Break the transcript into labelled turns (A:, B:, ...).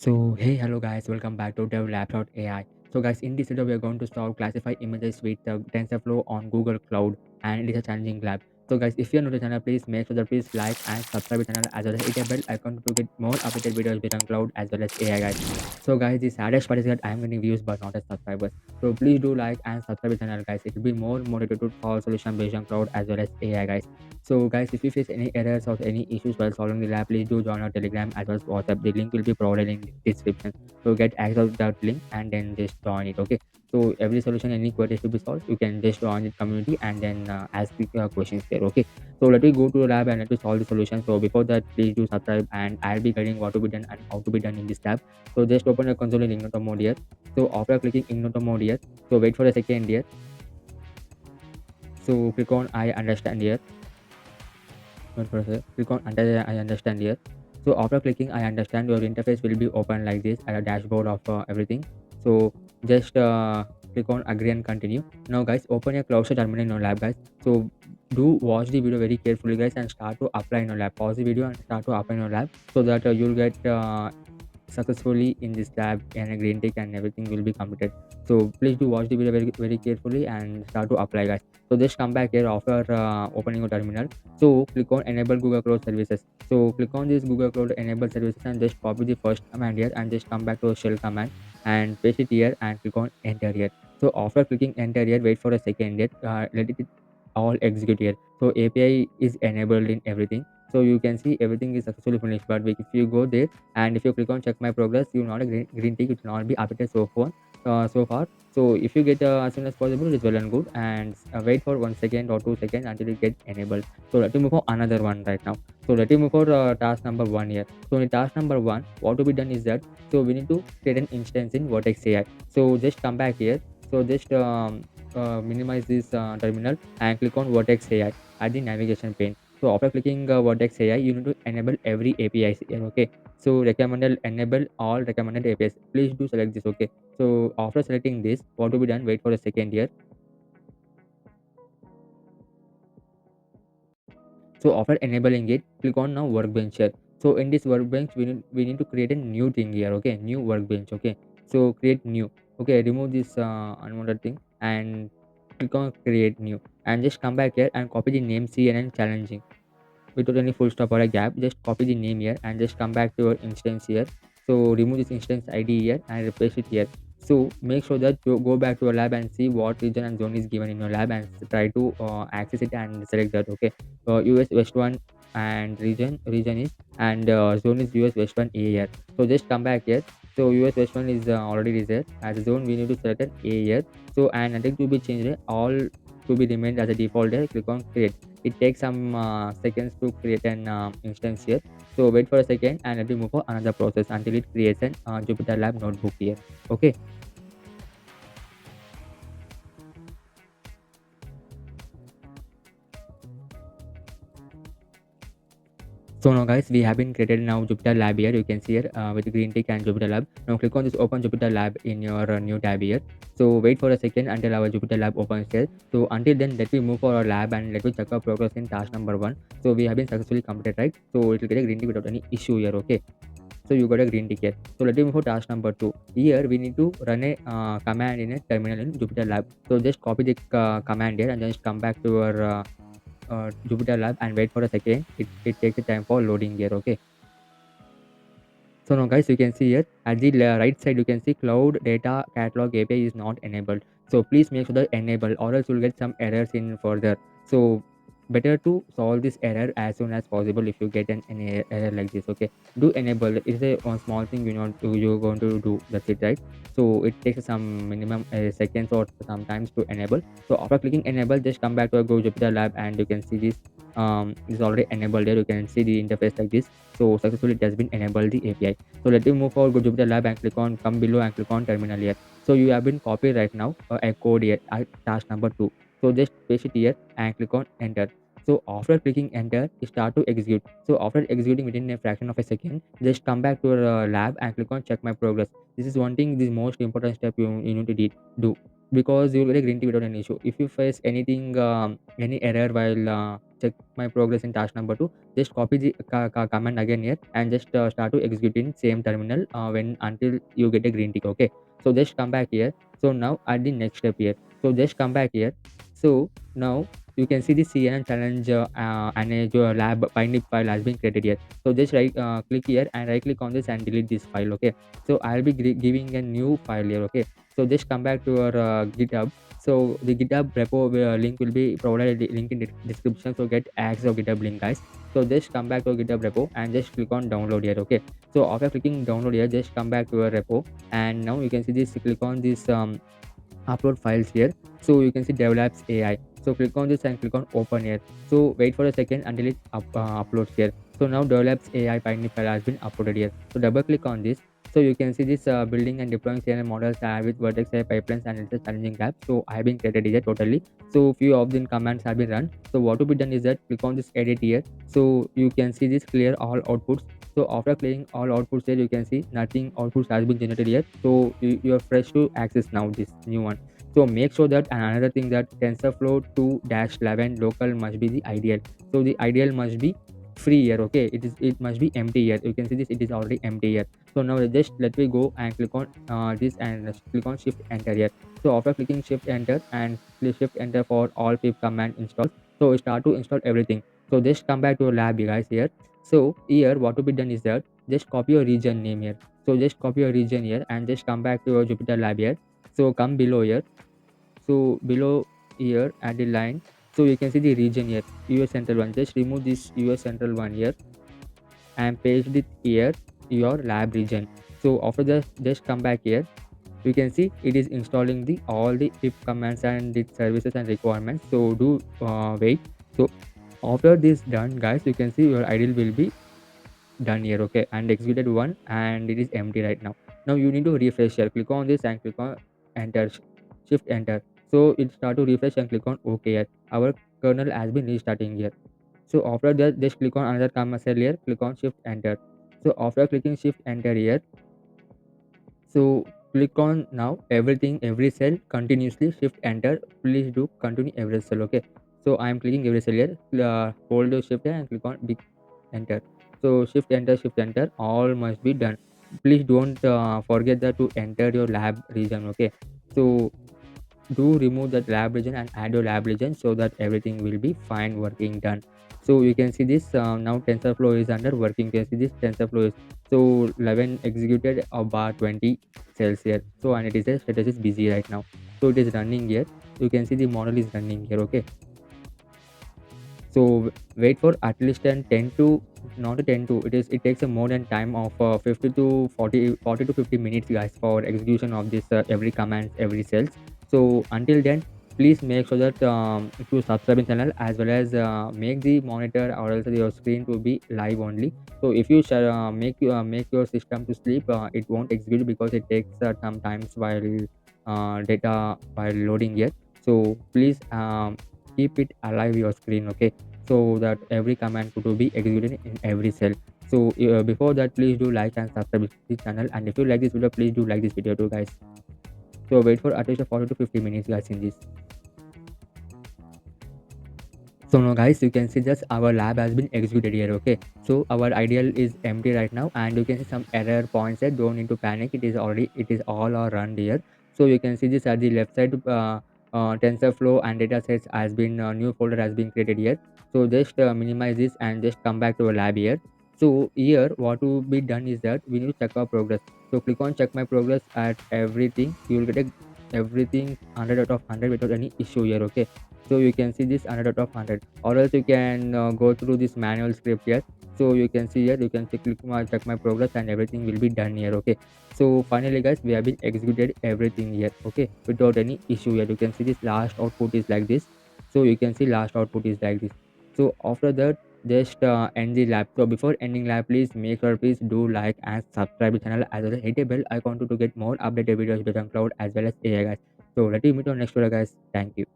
A: So hey, hello guys, welcome back to DevLab.ai. So guys, in this video we are going to solve classify images with TensorFlow on Google Cloud, and it is a challenging lab. So guys, if you are new to the channel, please make sure that please like and subscribe to the channel as well as hit a bell icon to get more updated videos based on cloud as well as AI guys. So guys, the saddest part is that I am getting views but not as subscribers. So please do like and subscribe to the channel guys. It will be more motivated to solve solution based on cloud as well as AI guys. So guys, if you face any errors or any issues while solving the lab, please do join our Telegram as well as WhatsApp. The link will be provided in the description. So get access to that link and then just join it. Okay. So every solution, any queries to be solved, you can just join the community and then ask the questions there. Okay. So let me go to the lab and let me solve the solution. So before that, please do subscribe and I'll be guiding what to be done and how to be done in this tab. So just open your console in Igniter mode here. So after clicking Igniter mode here, so wait for a second here. So click on I understand here. Click on under I understand here. So after clicking I understand, your interface will be open like this at a dashboard of everything. So just click on agree and continue. Now guys, open your cloud terminal in your lab guys. So do watch the video very carefully guys and start to apply in your lab. Pause the video and start to apply in your lab so that you'll get successfully in this lab and a green tick and everything will be completed. So please do watch the video very carefully and start to apply guys. So just come back here after opening your terminal. So click on enable Google Cloud services. So click on this Google Cloud enable services and just copy the first command here and just come back to shell command and paste it here and click on enter here. So after clicking enter here, wait for a second here, let it all execute here. So API is enabled in everything. So you can see everything is successfully finished. But if you go there and if you click on check my progress, you not a green tick, it will not be updated so far. So if you get as soon as possible, it is well and good, and wait for 1 second or 2 seconds until it get enabled. So let me move for another one right now. So let me move for task number one here. So in task number one, what to be done is that, so we need to create an instance in Vertex AI. So just come back here. So just minimize this terminal and click on Vertex AI at the navigation pane. So after clicking Vertex AI, you need to enable every API here. Okay. So recommended enable all recommended APIs. Please do select this. Okay. So after selecting this, what to be done? Wait for a second here. So after enabling it, click on now workbench here. So in this workbench, we need to create a new thing here. Okay, new workbench. Okay. So create new. Okay, remove this unwanted thing and click on create new and just come back here and copy the name CNN challenging without any full stop or a gap. Just copy the name here and just come back to your instance here. So remove this instance ID here and replace it here. So make sure that you go back to your lab and see what region and zone is given in your lab and try to access it and select that. Okay. US West 1 and region is and zone is US West 1 A here. So just come back here. So US West 1 is already reserved as a zone. We need to select an A here. So and nothing to be changed here. All to be remained as a default here. Click on create. It takes some seconds to create an instance here. So wait for a second and let me move for another process until it creates an Jupyter Lab notebook here. Okay. So now guys, we have been created now Jupyter Lab here. You can see here with green tick and Jupyter Lab. Now click on this open Jupyter Lab in your new tab here. So wait for a second until our Jupyter Lab opens here. So until then, let me move for our lab and let me check our progress in task number one. So we have been successfully completed, right? So it will get a green tick without any issue here. Okay. So you got a green ticket. So let me move for task number two. Here we need to run a command in a terminal in Jupyter Lab. So just copy the command here and just come back to your Jupyter Lab and wait for a second. It takes a time for loading here. Okay. So now guys, you can see here at the right side, you can see cloud data catalog API is not enabled. So please make sure that enable or else you'll get some errors in further. So better to solve this error as soon as possible if you get an error like this. Okay, do enable. It's a one small thing you're going to do. That's it, right? So it takes some minimum seconds or sometimes to enable. So after clicking enable, just come back to a Go Jupyter Lab and you can see this is already enabled there. You can see the interface like this. So successfully it has been enabled the API. So let me move forward, go to Jupyter Lab and click on come below and click on terminal here. So you have been copied right now a code here at task number two. So just paste it here and click on enter. So after clicking enter, it start to execute. So after executing within a fraction of a second, just come back to your lab and click on check my progress. This is one thing, the most important step you need to do. because you will get a green tick without any issue. If you face anything, any error while check my progress in task number 2, just copy the command again here and just start to execute in same terminal when until you get a green tick. Okay, so just come back here. So now at the next step here, so just come back here. So now you can see the CNN challenge and your lab binding file has been created here. So just right click here and right click on this and delete this file. Okay, so I'll be giving a new file here. Okay, so just come back to your GitHub. So the GitHub repo link will be provided the link in the description. So get access of GitHub link, guys. So just come back to GitHub repo and just click on download here. Okay, so after clicking download here, just come back to your repo and now you can see this. Click on this upload files here. So you can see develops AI. So click on this and click on open here. So wait for a second until it uploads here. So now develops AI Python file has been uploaded here. So double click on this. So you can see this building and deploying CNN models with Vertex AI pipelines and it's a challenging lab. So I have been created here totally. So few of the commands have been run. So what to be done is that click on this edit here. So you can see this clear all outputs. So after clearing all outputs here, you can see nothing outputs has been generated yet. So you are fresh to access now this new one. So make sure that, and another thing, that TensorFlow 2-11 local must be the ideal. So the ideal must be free here. Okay, it must be empty here. You can see this, it is already empty here. So now just let me go and click on this and click on shift enter here. So after clicking shift enter and shift enter for all pip command installs, so start to install everything. So just come back to your lab, you guys, here. So here what to be done is that just copy your region name here. So just copy your region here and just come back to your Jupyter lab here. So come below here. So below here at the line, so you can see the region here, US central one. Just remove this US central one here and paste it here, your lab region. So after that, just come back here. You can see it is installing the all the pip commands and the services and requirements. So do wait. So after this done, guys, you can see your ideal will be done here. Okay, and executed one and it is empty right now. Now you need to refresh here. Click on this and click on enter, shift enter. So it start to refresh and click on OK here. Our kernel has been restarting here. So after that, just click on another comma cell here. Click on shift enter. So after clicking shift enter here, so click on now everything, every cell continuously shift enter. Please do continue every cell. Okay, so I am clicking every cell here. Hold the shift and click on big enter. So shift enter, all must be done. Please don't forget that to enter your lab region. Okay, so do remove that lab region and add your lab region so that everything will be fine working done. So you can see this now TensorFlow is under working. You can see this TensorFlow is so 11 executed about 20 cells here. So and it is a status is busy right now. So it is running here. You can see the model is running here. Okay, so wait for at least an 10 to, not a 10 to, it takes a more than time of 50 to 40 to 50 minutes, guys, for execution of this every command, every cells. So until then, please make sure that to subscribe in channel as well as make the monitor or else your screen to be live only. So if you shall make your system to sleep, it won't execute because it takes some times while data while loading here. So please keep it alive your screen. Okay, so that every command could be executed in every cell. So before that, please do like and subscribe to the channel, and if you like this video, please do like this video too, guys. So wait for at least 40 to 50 minutes, guys, in this. So now, guys, you can see just our lab has been executed here. Okay, so our ideal is empty right now and you can see some error points there. Don't need to panic, it is all are run here. So you can see this at the left side, TensorFlow and datasets has been new folder has been created here. So just minimize this and just come back to our lab here. So here what to be done is that we need to check our progress. So click on check my progress at everything. You will get everything 100 out of 100 without any issue here. Okay, so you can see this 100 out of 100, or else you can go through this manual script here. So you can see here, you can click my check my progress and everything will be done here. Okay, so finally, guys, we have been executed everything here. Okay, without any issue here. You can see this last output is like this. So you can see last output is like this. So after that, just end the lab. So before ending lab, please make sure, please do like and subscribe the channel as well as hit a bell icon to get more updated videos based on cloud as well as AI, guys. So let me meet you on next video, guys. Thank you.